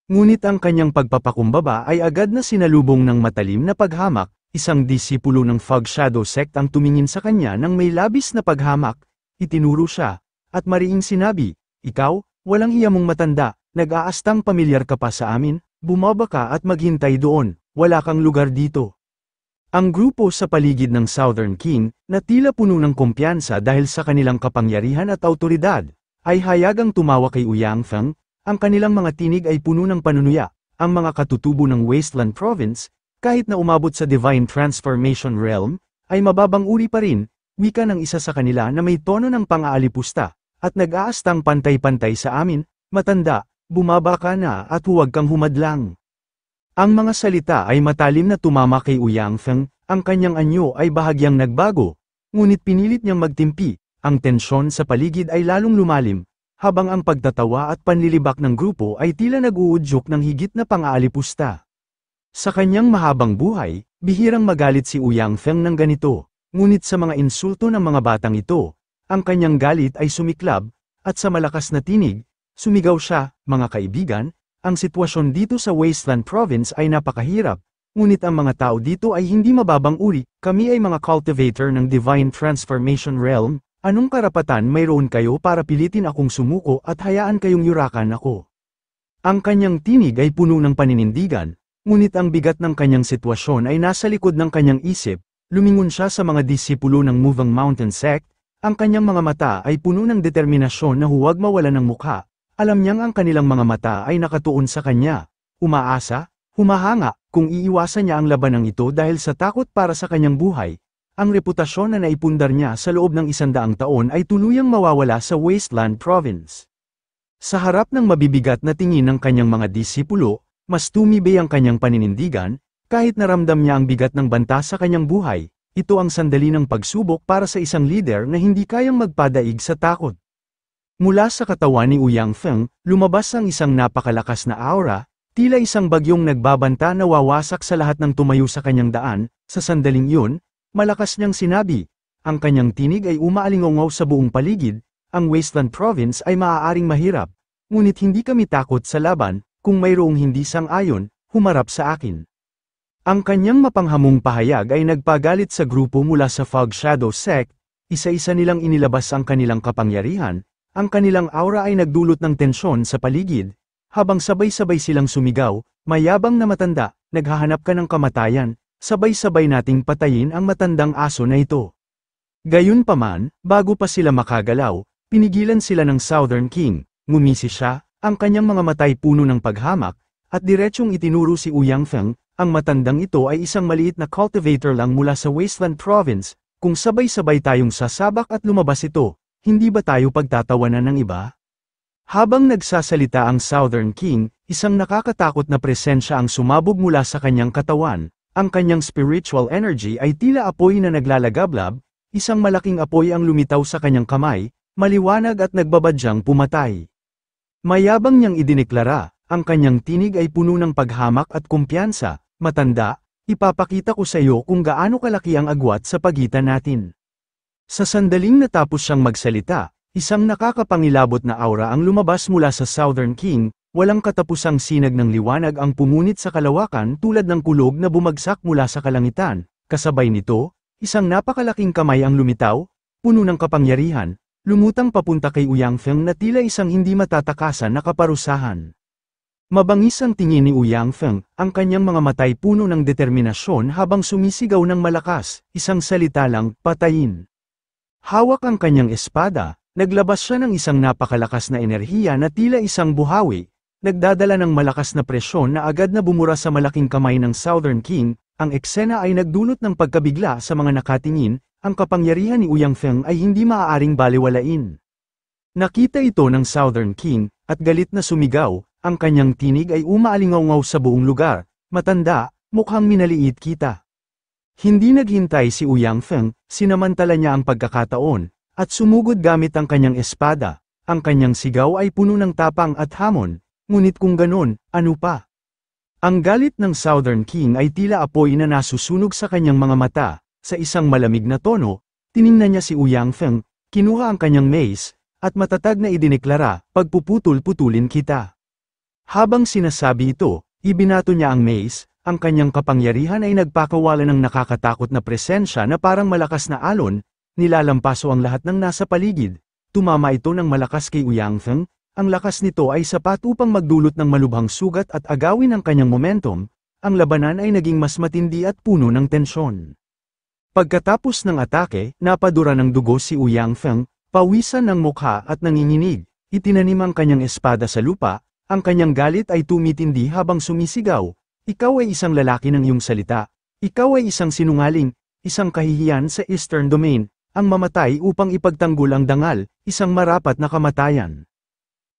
[SPEAKER 1] Ngunit ang kanyang pagpapakumbaba ay agad na sinalubong ng matalim na paghamak, isang disipulo ng Fog Shadow Sect ang tumingin sa kanya ng may labis na paghamak, itinuro siya, at mariing sinabi, ikaw, walang hiya mong matanda, nag-aastang pamilyar ka pa sa amin, bumaba ka at maghintay doon, wala kang lugar dito. Ang grupo sa paligid ng Southern King, na tila puno ng kumpiyansa dahil sa kanilang kapangyarihan at autoridad, ay hayagang tumawa kay Ouyang Feng. Ang kanilang mga tinig ay puno ng panunuya, ang mga katutubo ng Wasteland Province, kahit na umabot sa Divine Transformation Realm, ay mababang uri pa rin, wika ng isa sa kanila na may tono ng pang-aalipusta, at nag-aastang pantay-pantay sa amin, matanda, bumaba ka na at huwag kang humadlang. Ang mga salita ay matalim na tumama kay Ouyang Feng, ang kanyang anyo ay bahagyang nagbago, ngunit pinilit niyang magtimpi, ang tensyon sa paligid ay lalong lumalim, habang ang pagtatawa at panlilibak ng grupo ay tila nag-uudyok ng higit na pang-aalipusta. Sa kanyang mahabang buhay, bihirang magalit si Ouyang Feng ng ganito, ngunit sa mga insulto ng mga batang ito, ang kanyang galit ay sumiklab, at sa malakas na tinig, sumigaw siya, mga kaibigan, ang sitwasyon dito sa Wasteland Province ay napakahirap, ngunit ang mga tao dito ay hindi mababang uri, kami ay mga cultivator ng Divine Transformation Realm. Anong karapatan mayroon kayo para pilitin akong sumuko at hayaan kayong yurakan ako? Ang kanyang tinig ay puno ng paninindigan, ngunit ang bigat ng kanyang sitwasyon ay nasa likod ng kanyang isip, lumingon siya sa mga disipulo ng Moving Mountain Sect, ang kanyang mga mata ay puno ng determinasyon na huwag mawalan ng mukha, alam niyang ang kanilang mga mata ay nakatuon sa kanya, umaasa, humahanga, kung iiwasan niya ang labanang ito dahil sa takot para sa kanyang buhay. Ang reputasyon na naipundar niya sa loob ng 100 taon ay tuluyang mawawala sa Wasteland Province. Sa harap ng mabibigat na tingin ng kanyang mga disipulo, mas tumibay ang kanyang paninindigan, kahit naramdam niya ang bigat ng banta sa kanyang buhay, ito ang sandali ng pagsubok para sa isang leader na hindi kayang magpadaig sa takot. Mula sa katawan ni Ouyang Feng, lumabas ang isang napakalakas na aura, tila isang bagyong nagbabanta na wawasak sa lahat ng tumayo sa kanyang daan, sa sandaling iyon, malakas niyang sinabi, ang kanyang tinig ay umaalingaw sa buong paligid, ang Wasteland Province ay maaaring mahirap, ngunit hindi kami takot sa laban, kung mayroong hindi sang-ayon, humarap sa akin. Ang kanyang mapanghamong pahayag ay nagpagalit sa grupo mula sa Fog Shadow Sect, isa-isa nilang inilabas ang kanilang kapangyarihan, ang kanilang aura ay nagdulot ng tensyon sa paligid, habang sabay-sabay silang sumigaw, mayabang na matanda, naghahanap ka ng kamatayan. Sabay-sabay nating patayin ang matandang aso na ito. Gayunpaman, bago pa sila makagalaw, pinigilan sila ng Southern King, ngumisi siya, ang kanyang mga matay puno ng paghamak, at diretsyong itinuro si Ouyang Feng, ang matandang ito ay isang maliit na cultivator lang mula sa Wasteland Province, kung sabay-sabay tayong sasabak at lumabas ito, hindi ba tayo pagtatawanan ng iba? Habang nagsasalita ang Southern King, isang nakakatakot na presensya ang sumabog mula sa kanyang katawan. Ang kanyang spiritual energy ay tila apoy na naglalagablab, isang malaking apoy ang lumitaw sa kanyang kamay, maliwanag at nagbabadyang pumatay. Mayabang niyang idineklara, ang kanyang tinig ay puno ng paghamak at kumpiyansa, matanda, ipapakita ko sa iyo kung gaano kalaki ang agwat sa pagitan natin. Sa sandaling natapos siyang magsalita, isang nakakapangilabot na aura ang lumabas mula sa Southern King. Walang katapusang sinag ng liwanag ang pumunit sa kalawakan tulad ng kulog na bumagsak mula sa kalangitan, kasabay nito, isang napakalaking kamay ang lumitaw, puno ng kapangyarihan, lumutang papunta kay Ouyang Feng na tila isang hindi matatakasan na kaparusahan. Mabangis ang tingin ni Ouyang Feng, ang kanyang mga matay puno ng determinasyon habang sumisigaw ng malakas, isang salita lang, patayin. Hawak ang kanyang espada, naglabas siya ng isang napakalakas na enerhiya na tila isang buhawi, nagdadala ng malakas na presyon na agad na bumura sa malaking kamay ng Southern King, ang eksena ay nagdulot ng pagkabigla sa mga nakatingin, ang kapangyarihan ni Ouyang Feng ay hindi maaaring balewalain. Nakita ito ng Southern King, at galit na sumigaw, ang kanyang tinig ay umaalingaw sa buong lugar, matanda, mukhang minaliit kita. Hindi naghintay si Ouyang Feng, sinamantala niya ang pagkakataon, at sumugod gamit ang kanyang espada. Ang kanyang sigaw ay puno ng tapang at hamon, ngunit kung ganon, ano pa? Ang galit ng Southern King ay tila apoy na nasusunog sa kanyang mga mata. Sa isang malamig na tono, tiningnan niya si Ouyang Feng, kinuha ang kanyang mace, at matatag na idineklara, pagpuputol-putulin kita. Habang sinasabi ito, ibinato niya ang mace, ang kanyang kapangyarihan ay nagpakawala ng nakakatakot na presensya na parang malakas na alon, nilalampaso ang lahat ng nasa paligid. Tumama ito ng malakas kay Ouyang Feng, ang lakas nito ay sapat upang magdulot ng malubhang sugat at agawin ang kanyang momentum. Ang labanan ay naging mas matindi at puno ng tensyon. Pagkatapos ng atake, napadura ng dugo si Ouyang Feng, pawisan ng mukha at nanginginig, itinanim ang kanyang espada sa lupa, ang kanyang galit ay tumitindi habang sumisigaw, ikaw ay isang lalaki ng iyong salita, ikaw ay isang sinungaling, isang kahihiyan sa Eastern Domain, ang mamatay upang ipagtanggol ang dangal, isang marapat na kamatayan.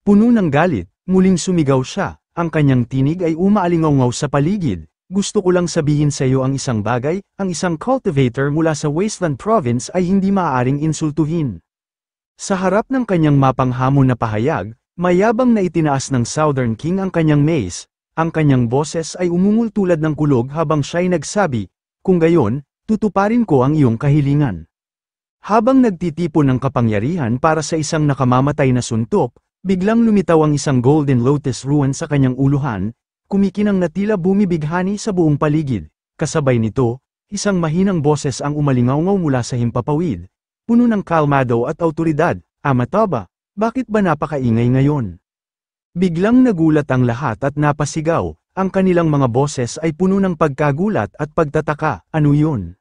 [SPEAKER 1] Puno ng galit, muling sumigaw siya, ang kanyang tinig ay umaalingaw sa paligid. Gusto ko lang sabihin sa iyo ang isang bagay, ang isang cultivator mula sa Wasteland Province ay hindi maaaring insultuhin. Sa harap ng kanyang mapanghamon na pahayag, mayabang na itinaas ng Southern King ang kanyang mace, ang kanyang boses ay umungol tulad ng kulog habang siya'y nagsabi, kung gayon, tutuparin ko ang iyong kahilingan. Habang nagtitipon ng kapangyarihan para sa isang nakamamatay na suntok, biglang lumitaw ang isang Golden Lotus ruin sa kanyang uluhan, kumikinang na tila bumibighani sa buong paligid. Kasabay nito, isang mahinang boses ang umalingawngaw mula sa himpapawid. Puno ng kalmado at autoridad, Amataba, bakit ba napakaingay ngayon? Biglang nagulat ang lahat at napasigaw, ang kanilang mga boses ay puno ng pagkagulat at pagtataka, ano yun?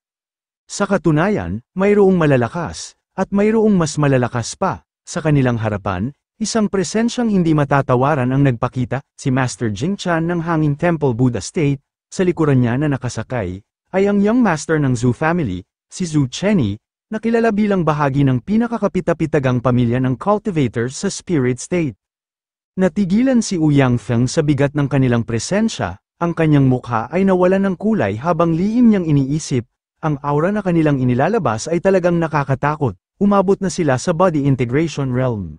[SPEAKER 1] Sa katunayan, mayroong malalakas, at mayroong mas malalakas pa, sa kanilang harapan. Isang presensyang hindi matatawaran ang nagpakita, si Master Jing Chan ng Hanging Temple Buddha State, sa likuran niya na nakasakay, ay ang young master ng Zhu family, si Zhu Chenny, na kilala bilang bahagi ng pinakakapitapitagang pamilya ng cultivators sa Spirit State. Natigilan si Ouyang Feng sa bigat ng kanilang presensya, ang kanyang mukha ay nawalan ng kulay habang lihim niyang iniisip, ang aura na kanilang inilalabas ay talagang nakakatakot, umabot na sila sa body integration realm.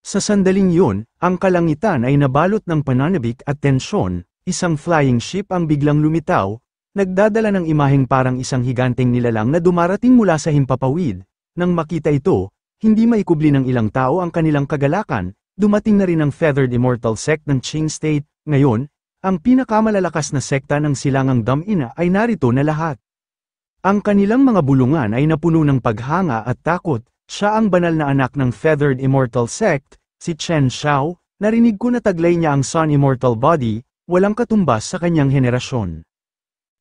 [SPEAKER 1] Sa sandaling yun, ang kalangitan ay nabalot ng pananabik at tensyon, isang flying ship ang biglang lumitaw, nagdadala ng imaheng parang isang higanteng nilalang na dumarating mula sa himpapawid. Nang makita ito, hindi maikubli ng ilang tao ang kanilang kagalakan, dumating na rin ang Feathered Immortal Sect ng Qing State. Ngayon, ang pinakamalalakas na sekta ng silangang Damina ay narito na lahat. Ang kanilang mga bulungan ay napuno ng paghanga at takot. Siya ang banal na anak ng Feathered Immortal Sect, si Chen Xiao. Narinig ko na taglay niya ang Sun Immortal Body, walang katumbas sa kanyang henerasyon.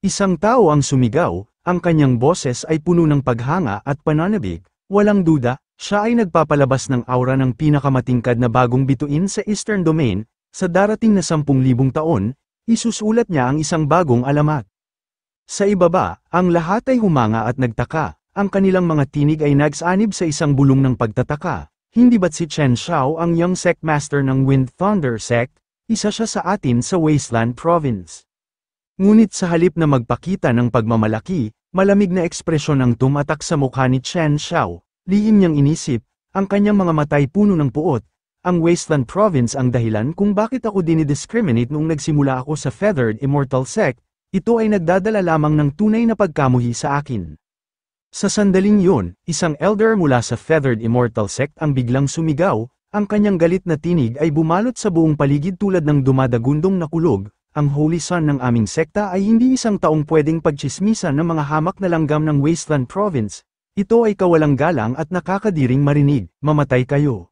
[SPEAKER 1] Isang tao ang sumigaw, ang kanyang boses ay puno ng paghanga at pananabik, walang duda, siya ay nagpapalabas ng aura ng pinakamatingkad na bagong bituin sa Eastern Domain. Sa darating na 10,000 taon, isusulat niya ang isang bagong alamat. Sa ibaba, ang lahat ay humanga at nagtaka. Ang kanilang mga tinig ay nagsanib sa isang bulong ng pagtataka. Hindi ba't si Chen Xiao ang young sect master ng Wind Thunder Sect? Isa siya sa atin sa Wasteland Province. Ngunit sa halip na magpakita ng pagmamalaki, malamig na ekspresyon ang tumatak sa mukha ni Chen Xiao. Lihim niyang inisip, ang kanyang mga matay puno ng puot. Ang Wasteland Province ang dahilan kung bakit ako dinidiscriminate noong nagsimula ako sa Feathered Immortal Sect. Ito ay nagdadala lamang ng tunay na pagkamuhi sa akin. Sa sandaling yun, isang elder mula sa Feathered Immortal Sect ang biglang sumigaw, ang kanyang galit na tinig ay bumalot sa buong paligid tulad ng dumadagundong na kulog. Ang Holy Sun ng aming sekta ay hindi isang taong pwedeng pagtsismisan ng mga hamak na langgam ng Wasteland Province. Ito ay kawalang galang at nakakadiring marinig, mamatay kayo.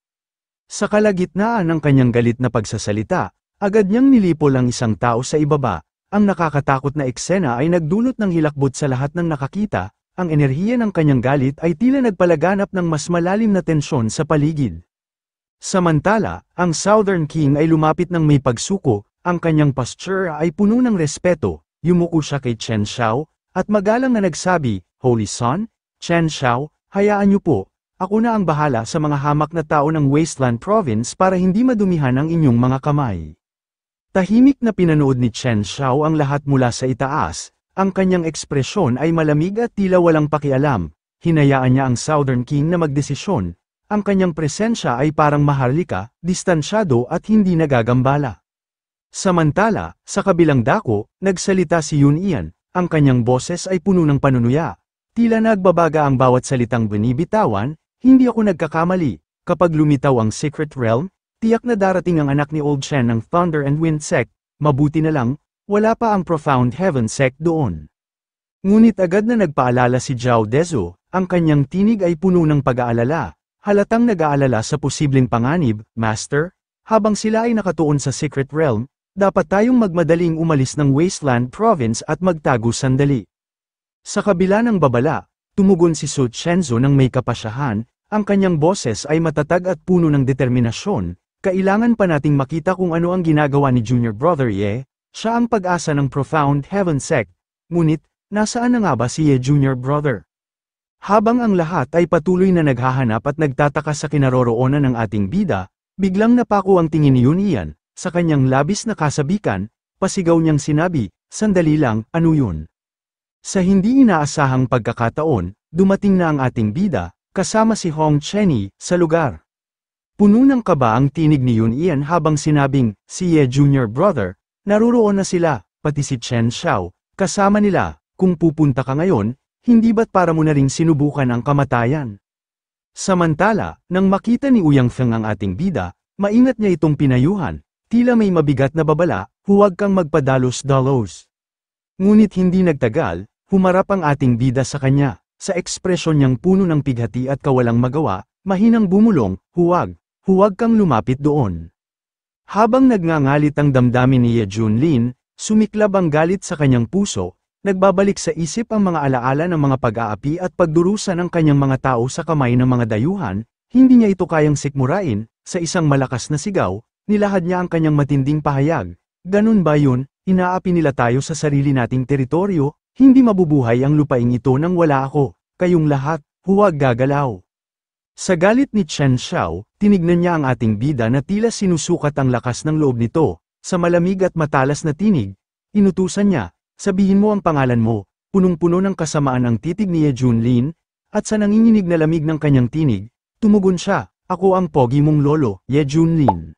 [SPEAKER 1] Sa kalagitnaan ng kanyang galit na pagsasalita, agad niyang nilipol ang isang tao sa ibaba. Ang nakakatakot na eksena ay nagdulot ng hilakbot sa lahat ng nakakita. Ang enerhiya ng kanyang galit ay tila nagpalaganap ng mas malalim na tensyon sa paligid. Samantala, ang Southern King ay lumapit ng may pagsuko, ang kanyang posture ay puno ng respeto, yumuko siya kay Chen Xiao, at magalang na nagsabi, Holy Son, Chen Xiao, hayaan niyo po, ako na ang bahala sa mga hamak na tao ng Wasteland Province para hindi madumihan ang inyong mga kamay. Tahimik na pinanood ni Chen Xiao ang lahat mula sa itaas. Ang kanyang ekspresyon ay malamig at tila walang pakialam. Hinayaan niya ang Southern King na magdesisyon. Ang kanyang presensya ay parang maharlika, distansyado at hindi nagagambala. Samantala, sa kabilang dako, nagsalita si Yun Ian. Ang kanyang boses ay puno ng panunuya. Tila nagbabaga ang bawat salitang binibitawan. Hindi ako nagkakamali. Kapag lumitaw ang Secret Realm, tiyak na darating ang anak ni Old Shen ng Thunder and Wind Sect. Mabuti na lang, wala pa ang Profound Heaven Sect doon. Ngunit agad na nagpaalala si Zhao Dezu, ang kanyang tinig ay puno ng pag-aalala. Halatang nag-aalala sa posibleng panganib, Master. Habang sila ay nakatuon sa Secret Realm, dapat tayong magmadaling umalis ng Wasteland Province at magtago sandali. Sa kabila ng babala, tumugon si Su Chenzo ng may kapasyahan, ang kanyang boses ay matatag at puno ng determinasyon. Kailangan pa nating makita kung ano ang ginagawa ni Junior Brother Ye, siya ang pag-asa ng Profound Heaven Sect. Ngunit, nasaan na nga ba si Ye Junior Brother? Habang ang lahat ay patuloy na naghahanap at nagtataka sa kinaroroonan ng ating bida, biglang napako ang tingin ni Yun Ian. Sa kanyang labis na kasabikan, pasigaw niyang sinabi, "Sandali lang, ano yun?" Sa hindi inaasahang pagkakataon, dumating na ang ating bida, kasama si Hong Chenny, sa lugar. Puno ng kaba ang tinig ni Yun Ian habang sinabing, "Si Ye Junior Brother, naruroon na sila, pati si Chen Xiao, kasama nila, kung pupunta ka ngayon, hindi ba't para mo na ring sinubukan ang kamatayan?" Samantala, nang makita ni Ouyang Feng ang ating bida, maingat niya itong pinayuhan. Tila may mabigat na babala, huwag kang magpadalos-dalos. Ngunit hindi nagtagal, humarap ang ating bida sa kanya. Sa ekspresyon niyang puno ng pighati at kawalang magawa, mahinang bumulong, huwag kang lumapit doon. Habang nagngangalit ang damdamin ni Ye Junlin, sumiklab ang galit sa kanyang puso, nagbabalik sa isip ang mga alaala ng mga pag-aapi at pagdurusa ng kanyang mga tao sa kamay ng mga dayuhan, hindi niya ito kayang sikmurain, sa isang malakas na sigaw. Nilahad niya ang kanyang matinding pahayag. Ganun ba yun, inaapi nila tayo sa sarili nating teritoryo, hindi mabubuhay ang lupaing ito nang wala ako, kayong lahat, huwag gagalaw. Sa galit ni Chen Xiao, tinignan niya ang ating bida na tila sinusukat ang lakas ng loob nito, sa malamig at matalas na tinig, inutusan niya, sabihin mo ang pangalan mo, punong-puno ng kasamaan ang titig ni Ye Junlin, at sa nanginginig na lamig ng kanyang tinig, tumugon siya, ako ang pogi mong lolo, Ye Junlin.